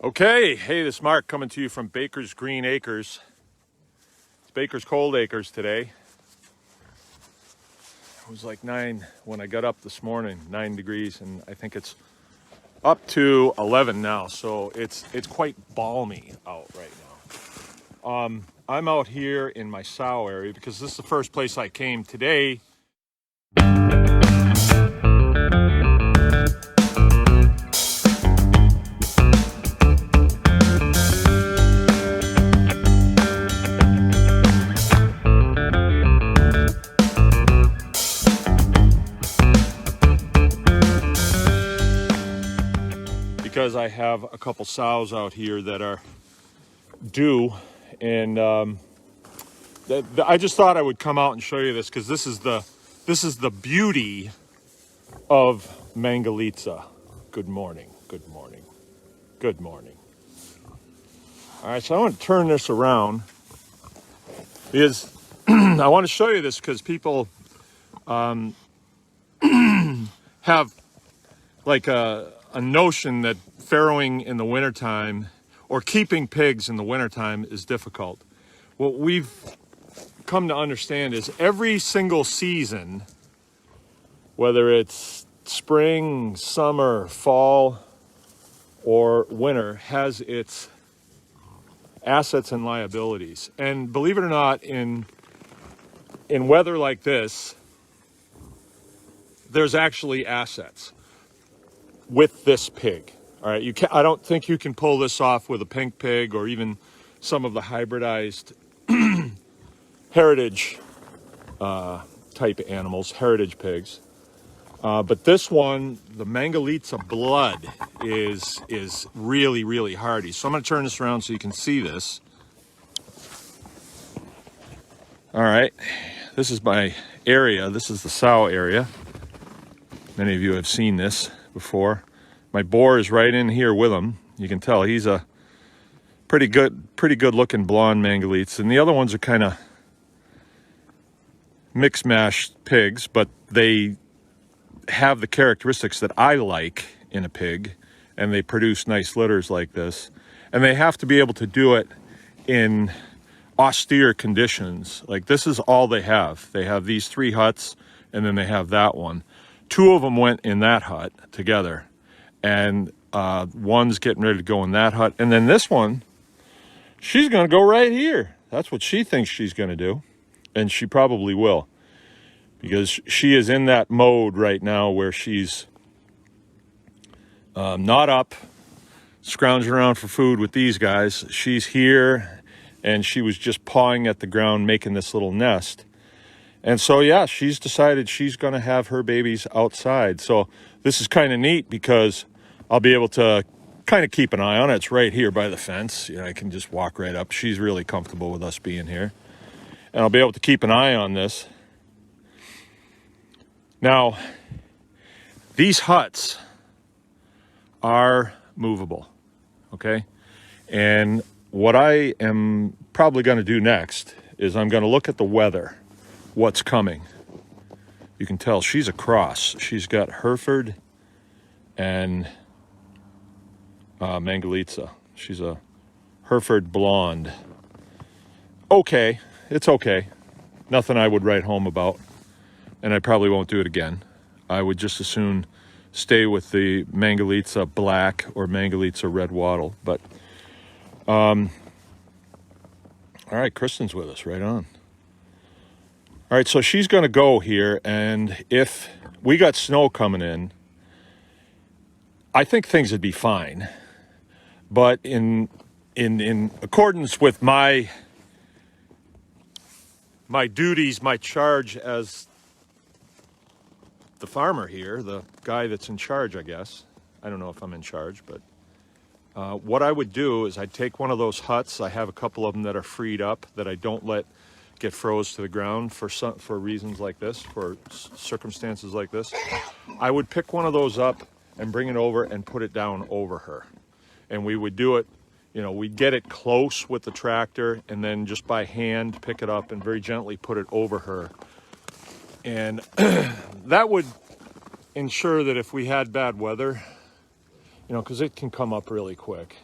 Okay, hey, this is Mark coming to you from Baker's Green Acres. It's Baker's Cold Acres today. It was like 9 when I got up this morning, 9 degrees, and I think it's up to 11 now, so it's quite balmy out right now. I'm out here in my sow area because this is the first place I came today. Because I have a couple sows out here that are due, and I just thought I would come out and show you this because this is the beauty of Mangalitsa. Good morning, good morning, good morning. All right, so I want to turn this around because I want to show you this because people have like a notion that farrowing in the wintertime or keeping pigs in the wintertime is difficult. What we've come to understand is every single season, whether it's spring, summer, fall, or winter, has its assets and liabilities. And believe it or not, in weather like this, there's actually assets with this pig. All right, I don't think you can pull this off with a pink pig or even some of the hybridized heritage type animals, heritage pigs. But this one, the Mangalitsa blood is really, really hardy. So I'm going to turn this around so you can see this. All right, this is my area. This is the sow area. Many of you have seen this before. My boar is right in here with him. You can tell he's a pretty good looking blonde Mangalitsa. And the other ones are kind of mixed mash pigs, but they have the characteristics that I like in a pig, and they produce nice litters like this. And they have to be able to do it in austere conditions. Like this is all they have. They have these 3 huts, and then they have that one. 2 of them went in that hut together, and one's getting ready to go in that hut. And then this one, she's going to go right here. That's what she thinks she's going to do, and she probably will, because she is in that mode right now where she's not up scrounging around for food with these guys. She's here, and she was just pawing at the ground making this little nest. And so, yeah, she's decided she's going to have her babies outside. So this is kind of neat because I'll be able to kind of keep an eye on it. It's right here by the fence. You know, I can just walk right up. She's really comfortable with us being here. And I'll be able to keep an eye on this. Now, these huts are movable, okay? And what I am probably going to do next is I'm going to look at the weather. What's coming. You can tell she's a cross. She's got Hereford and Mangalitsa. She's a Hereford blonde. Okay, it's okay. Nothing I would write home about, and I probably won't do it again. I would just as soon stay with the Mangalitsa black or Mangalitsa red wattle. But all right, Kristen's with us. Right on. All right, so she's going to go here, and if we got snow coming in, I think things would be fine. But in accordance with my duties, my charge as the farmer here, the guy that's in charge, I guess. I don't know if I'm in charge, but what I would do is I'd take one of those huts. I have a couple of them that are freed up that I don't let get froze to the ground for reasons like this, for circumstances like this. I would pick one of those up and bring it over and put it down over her. And we would do it, you know, we'd get it close with the tractor and then just by hand pick it up and very gently put it over her. And that would ensure that if we had bad weather, you know, because it can come up really quick.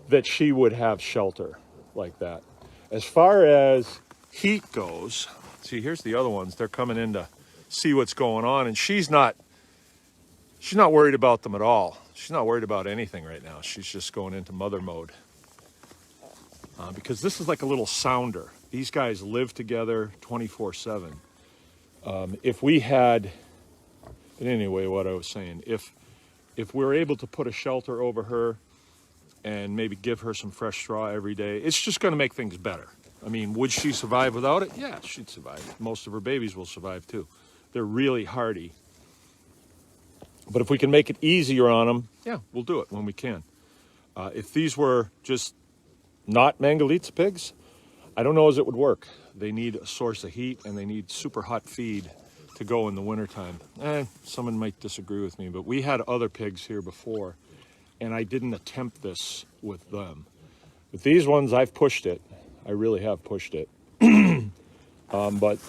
that she would have shelter like that. As far as heat goes, see, here's the other ones. They're coming in to see what's going on, and she's not worried about them at all. She's not worried about anything right now. She's just going into mother mode. Because this is like a little sounder. These guys live together 24/7. If we had, but anyway, what I was saying, if we're able to put a shelter over her and maybe give her some fresh straw every day, it's just going to make things better. I mean, would she survive without it? Yeah, she'd survive. Most of her babies will survive too. They're really hardy. But if we can make it easier on them, yeah, we'll do it when we can. If these were just not Mangalitsa pigs, I don't know as it would work. They need a source of heat and they need super hot feed to go in the wintertime. Someone might disagree with me, but we had other pigs here before and I didn't attempt this with them. With these ones, I've pushed it. I really have pushed it. But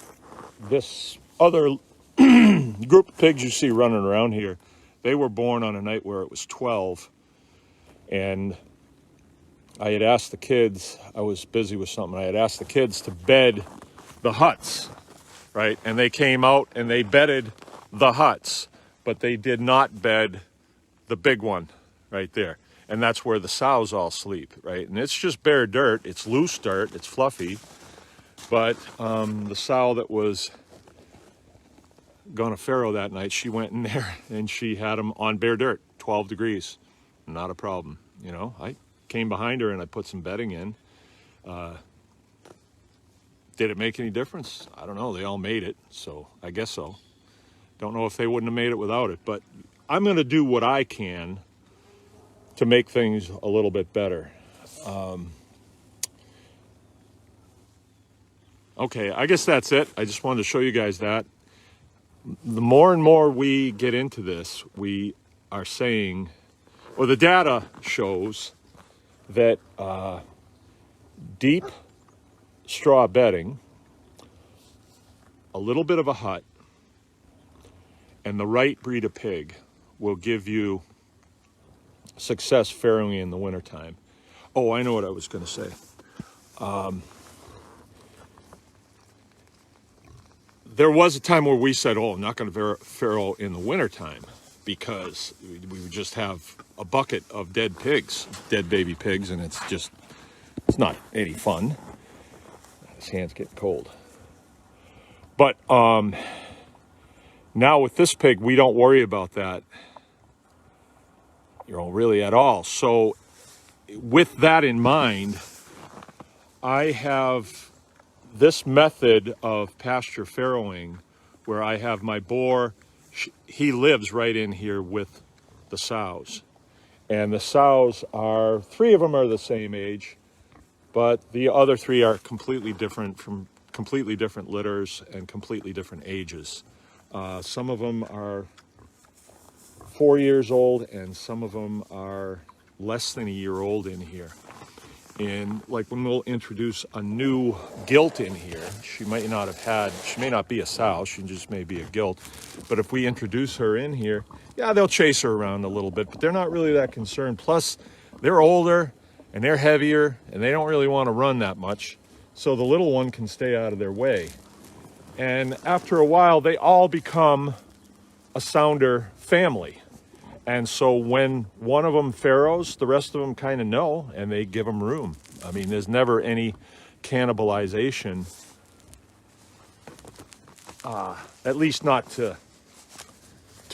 this other group of pigs you see running around here, they were born on a night where it was 12. And I had asked the kids, I was busy with something, I had asked the kids to bed the huts, right? And they came out and they bedded the huts, but they did not bed the big one right there. And that's where the sows all sleep, right? And it's just bare dirt, it's loose dirt, it's fluffy. But the sow that was gonna farrow that night, she went in there and she had them on bare dirt, 12 degrees, not a problem. You know, I came behind her and I put some bedding in. Did it make any difference? I don't know, they all made it, so I guess so. Don't know if they wouldn't have made it without it, but I'm gonna do what I can to make things a little bit better. Okay, I guess that's it. I just wanted to show you guys that. The more and more we get into this, we are saying, or the data shows that deep straw bedding, a little bit of a hut, and the right breed of pig will give you success farrowing in the wintertime. Oh, I know what I was going to say. There was a time where we said, oh, I'm not going to farrow in the wintertime because we would just have a bucket of dead pigs, dead baby pigs, and it's not any fun. His hand's getting cold. But now with this pig, we don't worry about that, really at all. So with that in mind, I have this method of pasture farrowing where I have my boar, he lives right in here with the sows. And the sows are, 3 of them are the same age, but the other 3 are completely different, from completely different litters and completely different ages. Some of them are 4 years old and some of them are less than a year old in here. And like when we'll introduce a new gilt in here, she may not be a sow, she just may be a gilt. But if we introduce her in here, yeah, they'll chase her around a little bit, but they're not really that concerned. Plus, they're older and they're heavier and they don't really want to run that much. So the little one can stay out of their way. And after a while, they all become a sounder family. And so when one of them farrows, the rest of them kind of know, and they give them room. I mean, there's never any cannibalization, at least not to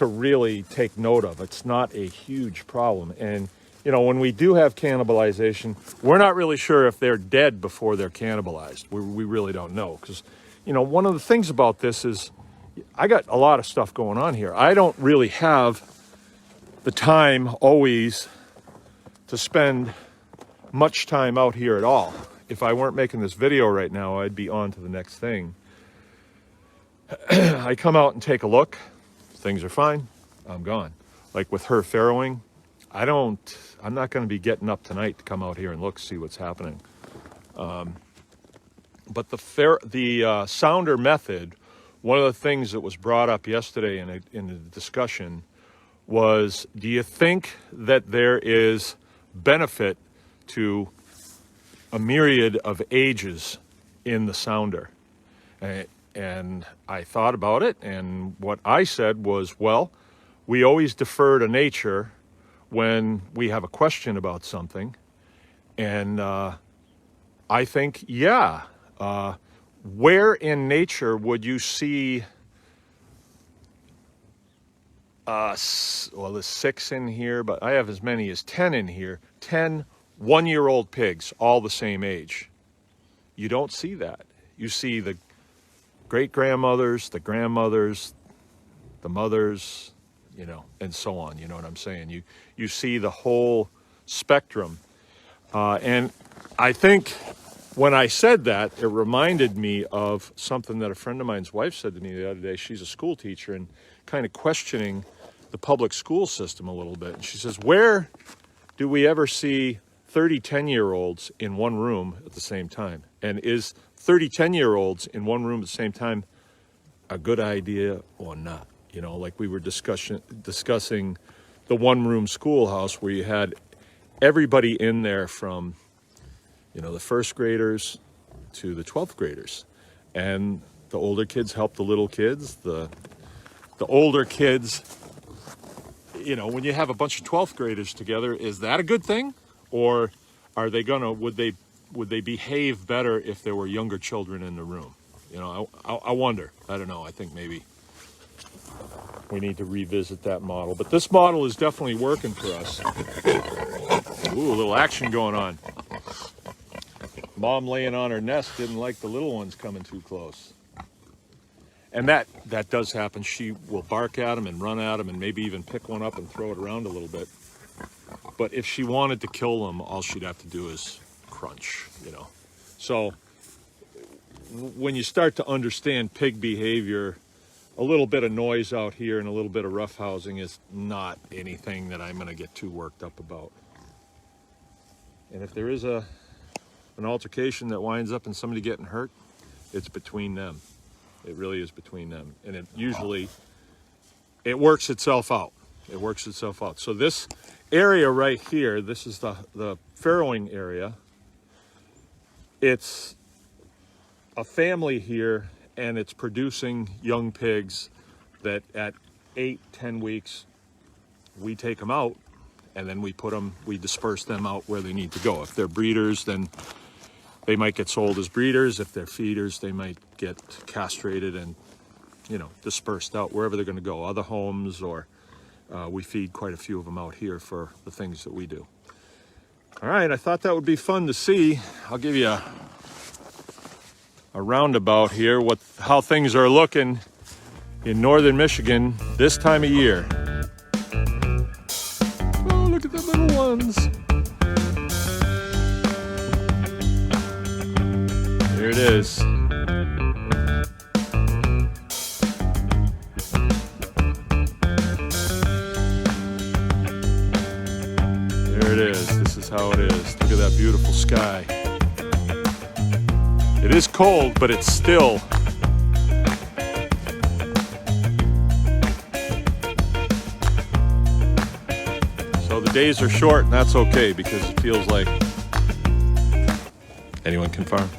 really take note of. It's not a huge problem. And, when we do have cannibalization, we're not really sure if they're dead before they're cannibalized. We really don't know. Because, one of the things about this is I got a lot of stuff going on here. I don't really have the time always to spend much time out here at all. If I weren't making this video right now, I'd be on to the next thing. I come out and take a look, things are fine, I'm gone. Like with her farrowing, I'm not gonna be getting up tonight to come out here and look, see what's happening. But the sounder method, one of the things that was brought up yesterday in a discussion was, do you think that there is benefit to a myriad of ages in the sounder. And I thought about it, and what I said was, well, we always defer to nature when we have a question about something. And I think, yeah, where in nature would you see, well, there's 6 in here, but I have as many as 10 in here, 10 one-year-old pigs, all the same age. You don't see that. You see the great-grandmothers, the grandmothers, the mothers, you know, and so on. You know what I'm saying? You see the whole spectrum. And I think when I said that, it reminded me of something that a friend of mine's wife said to me the other day. She's a school teacher and kind of questioning the public school system a little bit. And she says, where do we ever see 30 10-year-olds in one room at the same time? And is 30 10-year-olds in one room at the same time a good idea or not? You know, like we were discussing the one-room schoolhouse where you had everybody in there from, you know, the first graders to the 12th graders. And the older kids help the little kids. The older kids, you know, when you have a bunch of 12th graders together, is that a good thing? Or are they would they behave better if there were younger children in the room? You know, I wonder. I don't know. I think maybe we need to revisit that model. But this model is definitely working for us. Ooh, a little action going on. Mom laying on her nest didn't like the little ones coming too close. And that does happen. She will bark at them and run at them and maybe even pick one up and throw it around a little bit. But if she wanted to kill them, all she'd have to do is crunch, you know. So when you start to understand pig behavior, a little bit of noise out here and a little bit of roughhousing is not anything that I'm going to get too worked up about. And if there is an altercation that winds up in somebody getting hurt, it's between them. It really is between them. And it works itself out. It works itself out. So this area right here, this is the farrowing area. It's a family here, and it's producing young pigs that at 8-10 weeks, we take them out, and then we disperse them out where they need to go. If they're breeders, then they might get sold as breeders. If they're feeders, they might get castrated and, you know, dispersed out wherever they're going to go, other homes, or we feed quite a few of them out here for the things that we do. All right, I thought that would be fun to see. I'll give you a roundabout here, how things are looking in northern Michigan this time of year. Oh, look at the little ones. Here it is. There it is. This is how it is. Look at that beautiful sky. It is cold, but it's still. So the days are short, and that's okay because it feels like anyone can farm.